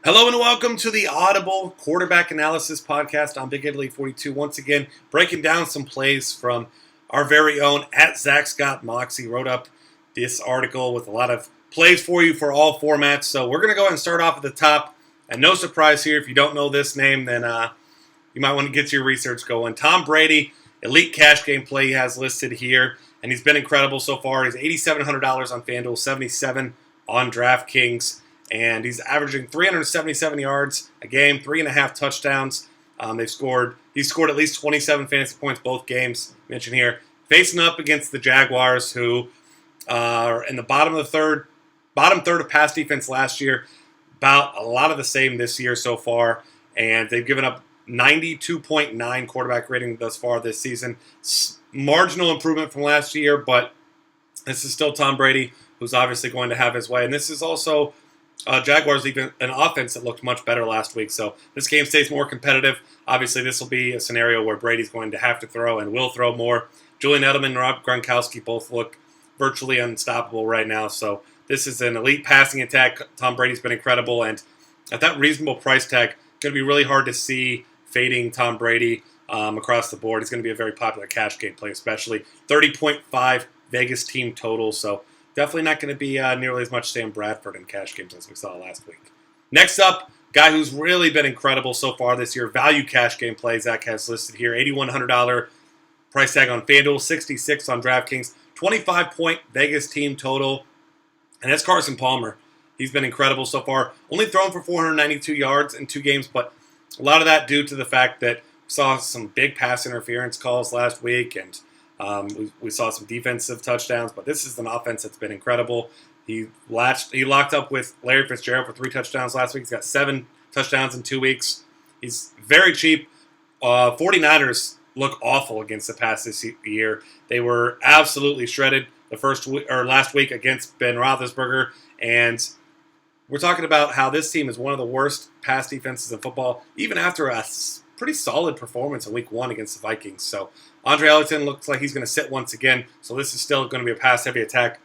Hello and welcome to the Audible Quarterback Analysis Podcast. I'm Big Italy 42 once again, breaking down some plays from our very own at Zach Scott Mox. He wrote up this article with a lot of plays for you for all formats. So we're going to go ahead and start off at the top. And no surprise here, if you don't know this name, then you might want to get your research going. Tom Brady, elite cash game play he has listed here. And he's been incredible so far. He's $8,700 on FanDuel, $77 on DraftKings. And he's averaging 377 yards a game, 3.5 touchdowns. He scored at least 27 fantasy points both games mentioned here. Facing up against the Jaguars, who are in the bottom third of pass defense last year. About a lot of the same this year so far, and they've given up 92.9 quarterback rating thus far this season. Marginal improvement from last year, but this is still Tom Brady, who's obviously going to have his way. And this is also Jaguars, even an offense that looked much better last week. So this game stays more competitive. Obviously, this will be a scenario where Brady's going to have to throw and will throw more. Julian Edelman and Rob Gronkowski both look virtually unstoppable right now. So this is an elite passing attack. Tom Brady's been incredible. And at that reasonable price tag, it's going to be really hard to see fading Tom Brady across the board. It's going to be a very popular cash game play, especially 30.5 Vegas team total. So definitely not going to be nearly as much Sam Bradford in cash games as we saw last week. Next up, guy who's really been incredible so far this year, value cash game play. Zach has listed here, $8,100 price tag on FanDuel, $66 on DraftKings, 25-point Vegas team total, and that's Carson Palmer. He's been incredible so far. Only thrown for 492 yards in 2 games, but a lot of that due to the fact that we saw some big pass interference calls last week, and we saw some defensive touchdowns, but this is an offense that's been incredible. He locked up with Larry Fitzgerald for 3 touchdowns last week. He's got 7 touchdowns in 2 weeks. He's very cheap. 49ers look awful against the pass this year. They were absolutely shredded last week against Ben Roethlisberger, and we're talking about how this team is one of the worst pass defenses in football, even after a pretty solid performance in Week 1 against the Vikings. So Andre Ellington looks like he's going to sit once again, so this is still going to be a pass-heavy attack.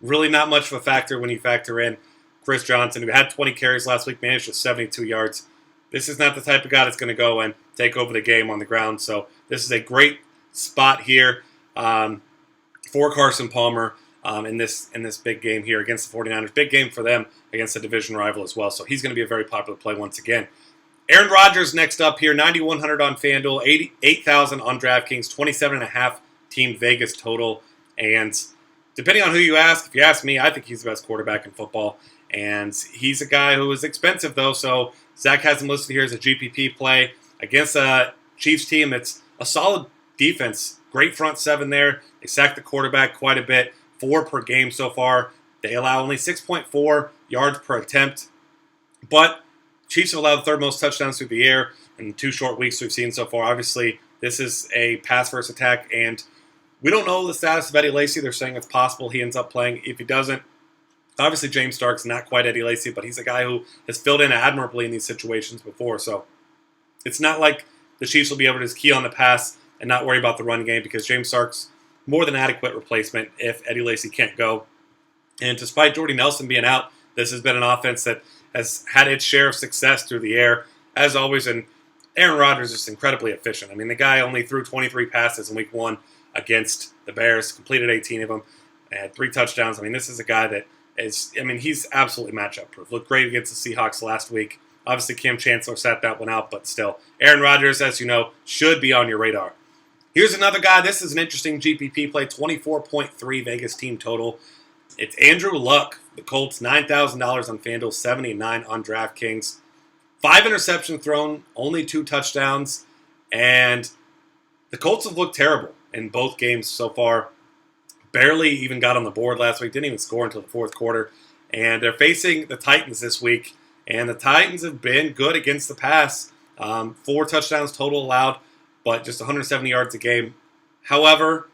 Really not much of a factor when you factor in Chris Johnson, who had 20 carries last week, managed just 72 yards. This is not the type of guy that's going to go and take over the game on the ground, so this is a great spot here for Carson Palmer in this big game here against the 49ers. Big game for them against a division rival as well, so he's going to be a very popular play once again. Aaron Rodgers next up here, $9,100 on FanDuel, $8,000 on DraftKings, 27.5 team Vegas total. And depending on who you ask, if you ask me, I think he's the best quarterback in football. And he's a guy who is expensive, though, so Zach has him listed here as a GPP play against a Chiefs team that's a solid defense. Great front 7 there. They sack the quarterback quite a bit, 4 per game so far. They allow only 6.4 yards per attempt. But Chiefs have allowed the 3rd most touchdowns through the air in the 2 short weeks we've seen so far. Obviously, this is a pass-first attack, and we don't know the status of Eddie Lacy. They're saying it's possible he ends up playing. If he doesn't, obviously James Stark's not quite Eddie Lacy, but he's a guy who has filled in admirably in these situations before. So it's not like the Chiefs will be able to just key on the pass and not worry about the run game, because James Stark's more than adequate replacement if Eddie Lacy can't go. And despite Jordy Nelson being out, this has been an offense that has had its share of success through the air, as always, and Aaron Rodgers is incredibly efficient. I mean, the guy only threw 23 passes in Week 1 against the Bears, completed 18 of them, and had 3 touchdowns. I mean, this is a guy that he's absolutely matchup-proof. Looked great against the Seahawks last week. Obviously, Cam Chancellor sat that one out, but still, Aaron Rodgers, as you know, should be on your radar. Here's another guy. This is an interesting GPP play, 24.3 Vegas team total. It's Andrew Luck. The Colts, $9,000 on FanDuel, $79 on DraftKings. 5 interceptions thrown, only 2 touchdowns. And the Colts have looked terrible in both games so far. Barely even got on the board last week. Didn't even score until the 4th quarter. And they're facing the Titans this week. And the Titans have been good against the pass. 4 touchdowns total allowed, but just 170 yards a game. However,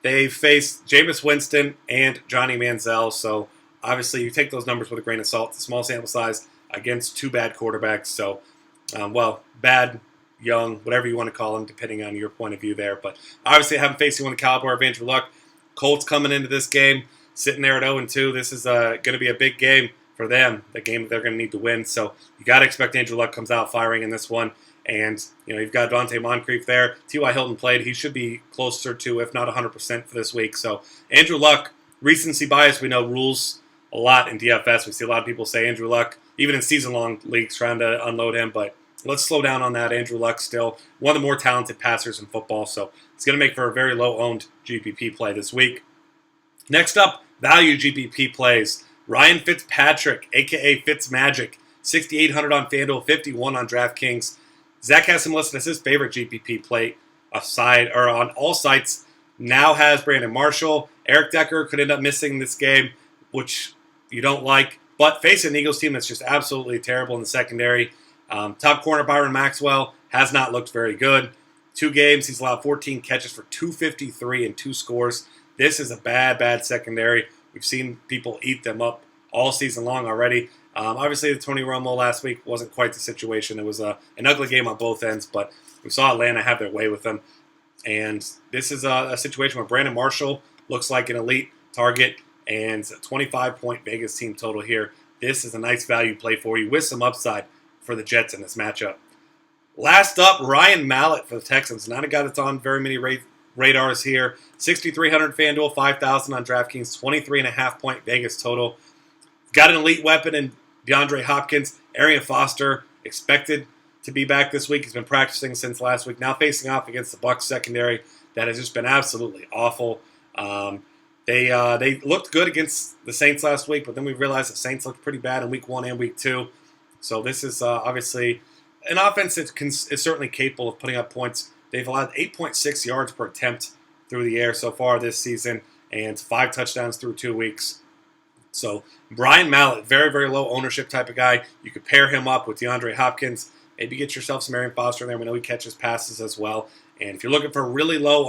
they faced Jameis Winston and Johnny Manziel, so obviously you take those numbers with a grain of salt. It's a small sample size against 2 bad quarterbacks, so, bad, young, whatever you want to call them, depending on your point of view there. But obviously I haven't faced anyone the caliber of Andrew Luck. Colts coming into this game, sitting there at 0-2. This is going to be a big game for them, the game that they're going to need to win. So you got to expect Andrew Luck comes out firing in this one. And, you've got Dante Moncrief there. T.Y. Hilton played. He should be closer to, if not 100% for this week. So Andrew Luck, recency bias, we know rules a lot in DFS. We see a lot of people say Andrew Luck, even in season-long leagues, trying to unload him. But let's slow down on that. Andrew Luck still one of the more talented passers in football. So it's going to make for a very low-owned GPP play this week. Next up, value GPP plays. Ryan Fitzpatrick, a.k.a. Fitzmagic, 6,800 on FanDuel, 51 on DraftKings. Zach has him listed as his favorite GPP play aside, or on all sites. Now has Brandon Marshall. Eric Decker could end up missing this game, which you don't like. But facing an Eagles team that's just absolutely terrible in the secondary. Top corner Byron Maxwell has not looked very good. 2 games, he's allowed 14 catches for 253 and 2 scores. This is a bad secondary. We've seen people eat them up all season long already. Obviously, the Tony Romo last week wasn't quite the situation. It was an ugly game on both ends, but we saw Atlanta have their way with them. And this is a situation where Brandon Marshall looks like an elite target and a 25-point Vegas team total here. This is a nice value play for you with some upside for the Jets in this matchup. Last up, Ryan Mallett for the Texans. Not a guy that's on very many radars here. 6,300 FanDuel, 5,000 on DraftKings, 23.5-point Vegas total. Got an elite weapon in DeAndre Hopkins. Arian Foster expected to be back this week. He's been practicing since last week. Now facing off against the Bucs secondary that has just been absolutely awful. They looked good against the Saints last week, but then we realized the Saints looked pretty bad in Week 1 and Week 2. So this is obviously an offense that is certainly capable of putting up points. They've allowed 8.6 yards per attempt through the air so far this season and 5 touchdowns through 2 weeks. So Brian Mallett, very, very low ownership type of guy. You could pair him up with DeAndre Hopkins. Maybe get yourself some Arian Foster in there. We know he catches passes as well. And if you're looking for a really low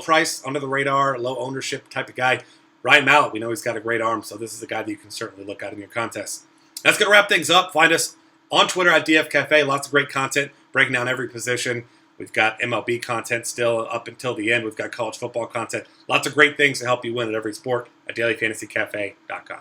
price, under the radar, low ownership type of guy, Ryan Mallett, we know he's got a great arm. So this is a guy that you can certainly look at in your contest. That's going to wrap things up. Find us on Twitter at DF Cafe. Lots of great content, breaking down every position. We've got MLB content still up until the end. We've got college football content. Lots of great things to help you win at every sport at dailyfantasycafe.com.